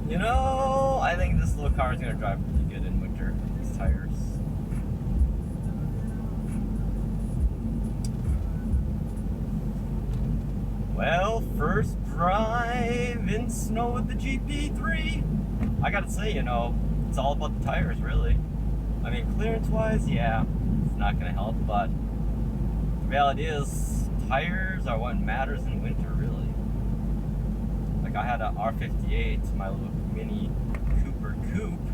You know, I think this little car is going to drive pretty good in winter. These tires. Well, first drive in snow with the GP3. I gotta say, you know, it's all about the tires, really. I mean, clearance-wise, yeah, it's not gonna help, but the reality is, tires are what matters in winter, really. Like, I had a R58, my little Mini Cooper coupe,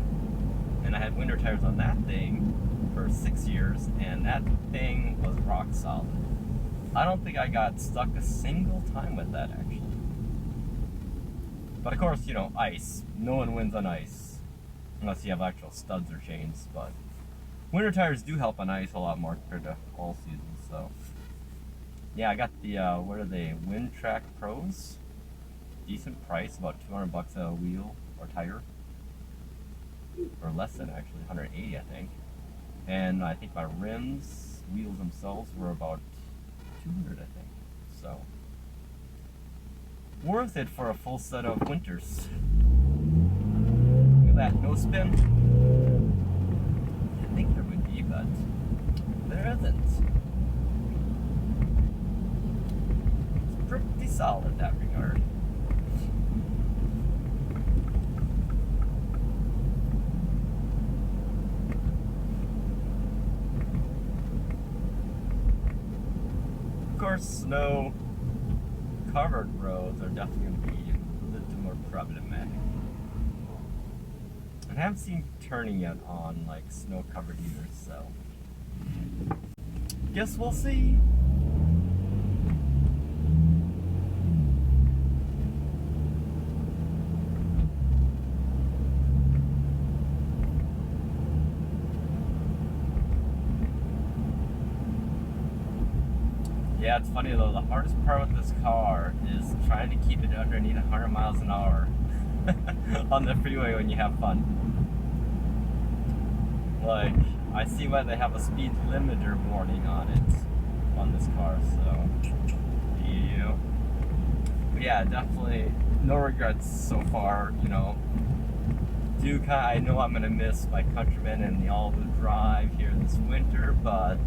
and I had winter tires on that thing for 6 years, and that thing was rock solid. I don't think I got stuck a single time with that, actually. But of course, you know, ice. No one wins on ice. Unless you have actual studs or chains, but winter tires do help on ice a lot more compared to all seasons, so. Yeah, I got the, what are they, Wind Track Pros? Decent price, about 200 bucks a wheel or tire. Or less than, actually, 180 I think. And I think my rims, wheels themselves, were about 200 I think, so worth it for a full set of winters. Look at that, no spin. I think there would be, but there isn't. It's pretty solid in that regard. Of course, snow covered roads are definitely going to be a little more problematic. I haven't seen turning yet on like snow covered either, so guess we'll see. Yeah, it's funny though, the hardest part with this car is trying to keep it underneath 100 miles an hour on the freeway when you have fun. Like, I see why they have a speed limiter warning on it, on this car, so, yeah. But yeah, definitely no regrets so far, you know. I know I'm gonna miss my Countryman and the all-wheel drive here this winter, but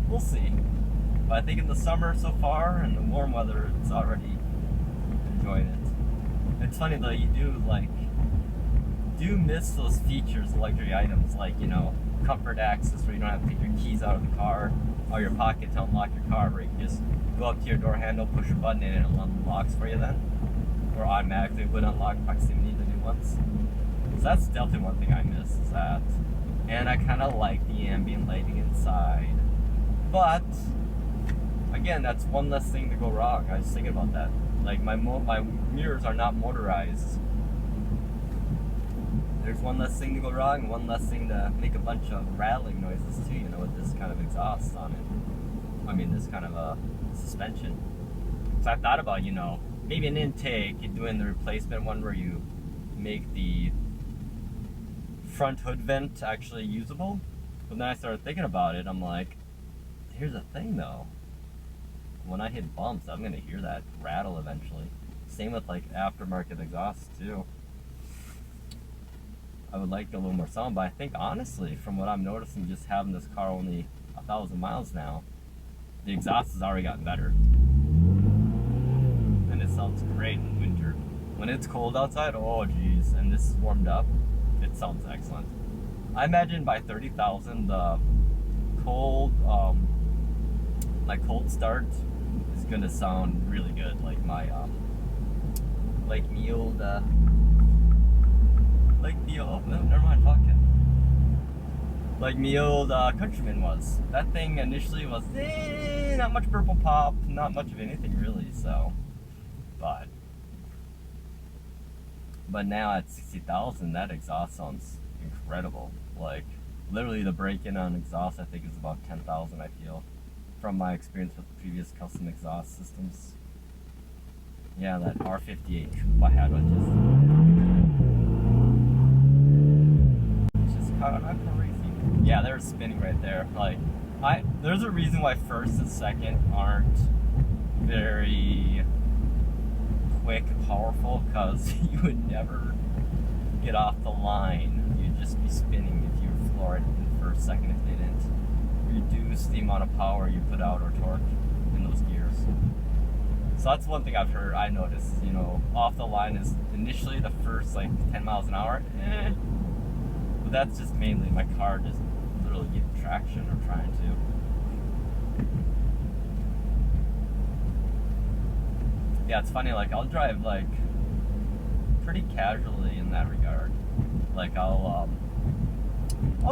we'll see. But I think in the summer so far, and the warm weather, it's already enjoying it. It's funny though, you do miss those features, luxury items, like, you know, comfort access where you don't have to take your keys out of the car or your pocket to unlock your car, where you can just go up to your door handle, push a button and it unlocks for you then. Or automatically would unlock proximity to new ones. So that's definitely one thing I miss, is that. And I kind of like the ambient lighting inside. But, again, that's one less thing to go wrong. I was thinking about that. Like, my mirrors are not motorized. There's one less thing to go wrong, one less thing to make a bunch of rattling noises too, you know, with this kind of exhaust on it. I mean, this kind of a suspension. So I thought about, you know, maybe an intake, doing the replacement one where you make the front hood vent actually usable. But then I started thinking about it, I'm like, here's the thing though. When I hit bumps, I'm gonna hear that rattle eventually. Same with like aftermarket exhausts too. I would like a little more sound, but I think honestly, from what I'm noticing, just having this car only 1,000 miles now, the exhaust has already gotten better. And it sounds great in winter. When it's cold outside, oh geez, and this is warmed up, it sounds excellent. I imagine by 30,000, the cold, my cold start is gonna sound really good, like my, like the old, oh, no, never mind, fuck it. Like me old Countryman was. That thing initially was, not much purple pop, not much of anything really, so, but now at 60,000, that exhaust sounds incredible. Like, literally the break-in on exhaust I think is about 10,000, I feel, from my experience with previous custom exhaust systems. Yeah, that R58 coupe I had was just kind of crazy. Yeah, they're spinning right there. Like, there's a reason why first and second aren't very quick, powerful, because you would never get off the line. You'd just be spinning if you floored in the first second if they didn't reduce the amount of power you put out or torque in those gears. So that's one thing I noticed, you know, off the line is initially the first like 10 miles an hour, but that's just mainly my car just literally getting traction or trying to. Yeah, it's funny, like I'll drive like pretty casually in that regard. Like I'll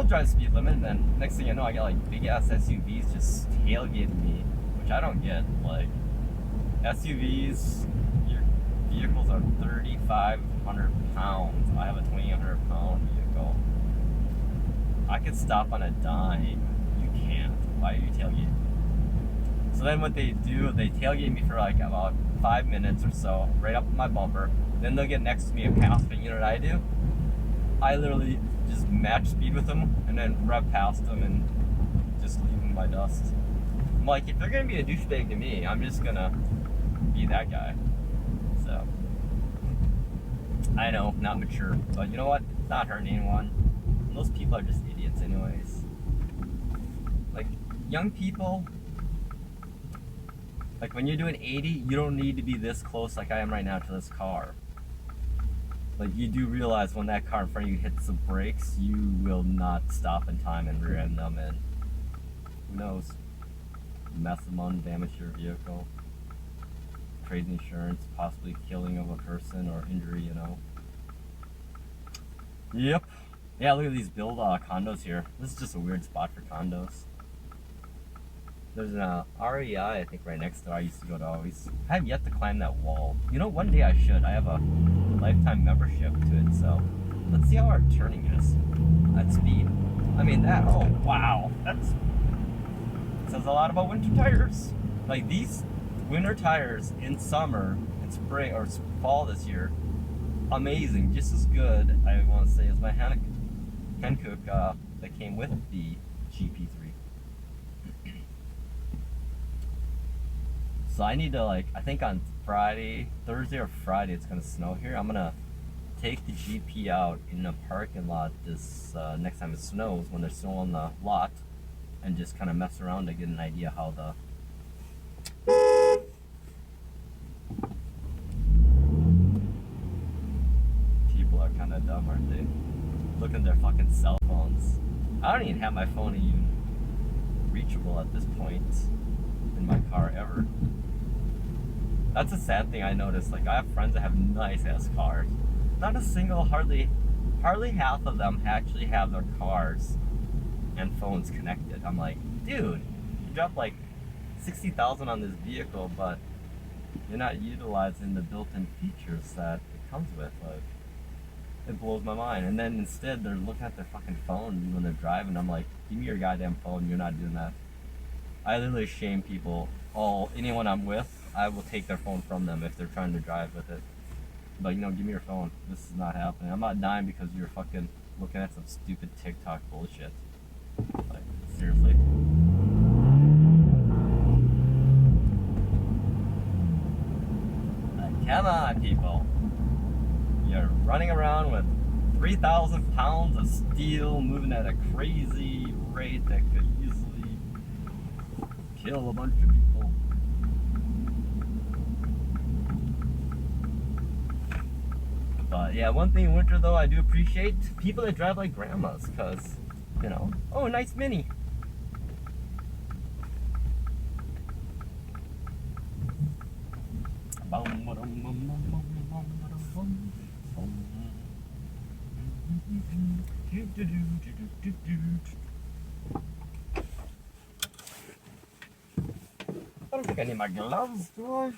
drive speed limit, and then next thing I know I got like big ass SUVs just tailgating me, which I don't get. Like SUVs, your vehicles are 3,500 pounds. I have a 2,800 pound vehicle. I could stop on a dime. You can't. Why are you tailgating? So then what they do, they tailgate me for like about 5 minutes or so, right up my bumper. Then they'll get next to me and pass me. You know what I do? I literally just match speed with them and then rev past them and just leave them by dust. I'm like, if they're gonna be a douchebag to me, I'm just gonna be that guy. So I know, not mature, but you know what? It's not hurting anyone. Those people are just idiots anyways. Like young people, like when you're doing 80, you don't need to be this close like I am right now to this car. Like you do realize when that car in front of you hits the brakes, you will not stop in time and rear end them, and who knows, mess them on, damage your vehicle, crazy insurance, possibly killing of a person or injury, you know. Yep. Yeah, look at these build condos here. This is just a weird spot for condos. There's an REI, I think, right next door. I used to go to always. I have yet to climb that wall. You know, one day I should. I have a lifetime membership to it, so let's see how our turning is at speed. I mean, that, oh, wow. That says a lot about winter tires. Like, these winter tires in summer and spring, or fall this year, amazing. Just as good, I want to say, as my Hankook that came with the GP3. So I need to, like, I think on Thursday or Friday it's gonna snow here. I'm gonna take the GP out in a parking lot this next time it snows, when there's snow on the lot, and just kind of mess around to get an idea how the people are kind of dumb, aren't they? Look at their fucking cell phones. I don't even have my phone even reachable at this point in my car ever. That's a sad thing I noticed. Like, I have friends that have nice ass cars. Not a single, hardly half of them actually have their cars and phones connected. I'm like, dude, you dropped like 60,000 on this vehicle, but you're not utilizing the built-in features that it comes with. Like, it blows my mind. And then instead they're looking at their fucking phone when they're driving. I'm like, give me your goddamn phone. You're not doing that. I literally shame people. Anyone I'm with, I will take their phone from them if they're trying to drive with it. But, you know, give me your phone. This is not happening. I'm not dying because you're fucking looking at some stupid TikTok bullshit. Like, seriously? Like, come on, people. You're running around with 3,000 pounds of steel moving at a crazy rate that could easily kill a bunch of people. But yeah, one thing in winter though, I do appreciate people that drive like grandmas, because, you know, oh, nice Mini. I don't think I need my gloves, do I?